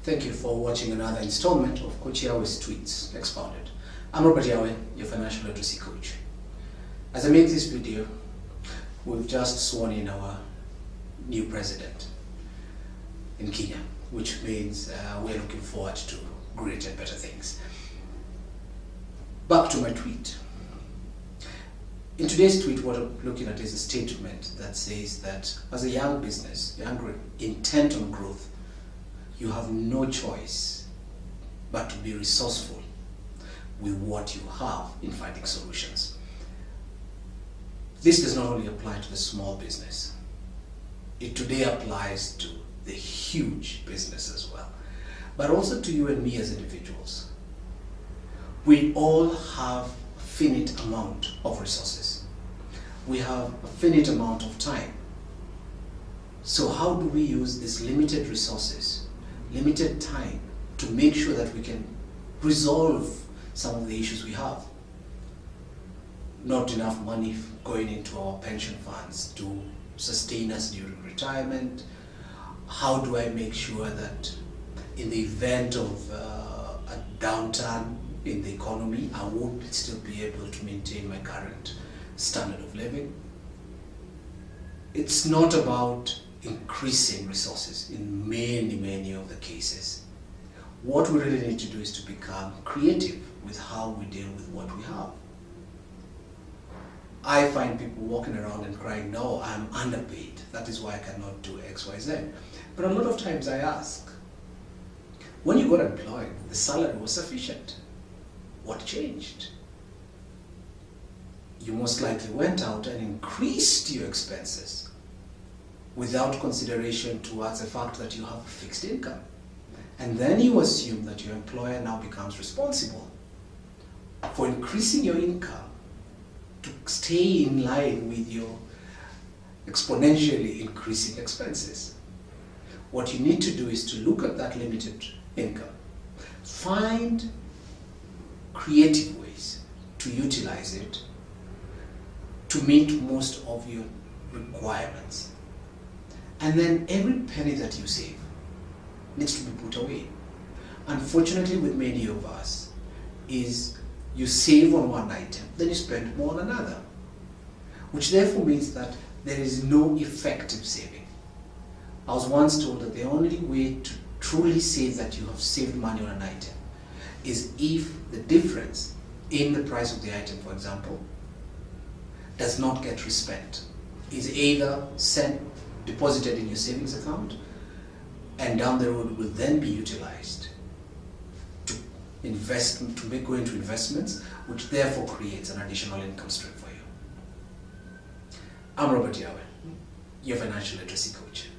Thank you for watching another installment of Coach Yahweh's Tweets Expounded. I'm Robert Yahweh, your financial literacy coach. As I make this video, we've just sworn in our new president in Kenya, which means we're looking forward to greater and better things. Back to my tweet. In today's tweet, what I'm looking at is a statement that says that as a young business, intent on growth, you have no choice but to be resourceful with what you have in finding solutions. This does not only apply to the small business, it today applies to the huge business as well, but also to you and me as individuals. We all have a finite amount of resources. We have a finite amount of time. So how do we use these limited resources, limited time, to make sure that we can resolve some of the issues we have? Not enough money going into our pension funds to sustain us during retirement. How do I make sure that in the event of a downturn in the economy, I would still be able to maintain my current standard of living? It's not about increasing resources in many of the cases. What we really need to do is to become creative with how we deal with what we have. I find people walking around and crying, no, I'm underpaid. That is why I cannot do X, Y, Z. But a lot of times I ask, when you got employed, the salary was sufficient. What changed? You most likely went out and increased your expenses without consideration towards the fact that you have a fixed income. And then you assume that your employer now becomes responsible for increasing your income to stay in line with your exponentially increasing expenses. What you need to do is to look at that limited income, find creative ways to utilize it to meet most of your requirements. And then every penny that you save needs to be put away. Unfortunately, with many of us, is you save on one item, then you spend more on another, which therefore means that there is no effective saving. I was once told that the only way to truly say that you have saved money on an item is if the difference in the price of the item, for example, does not get respent, is either deposited in your savings account and down the road will then be utilized to invest, go into investments, which therefore creates an additional income stream for you. I'm Robert Yahweh, your financial literacy coach.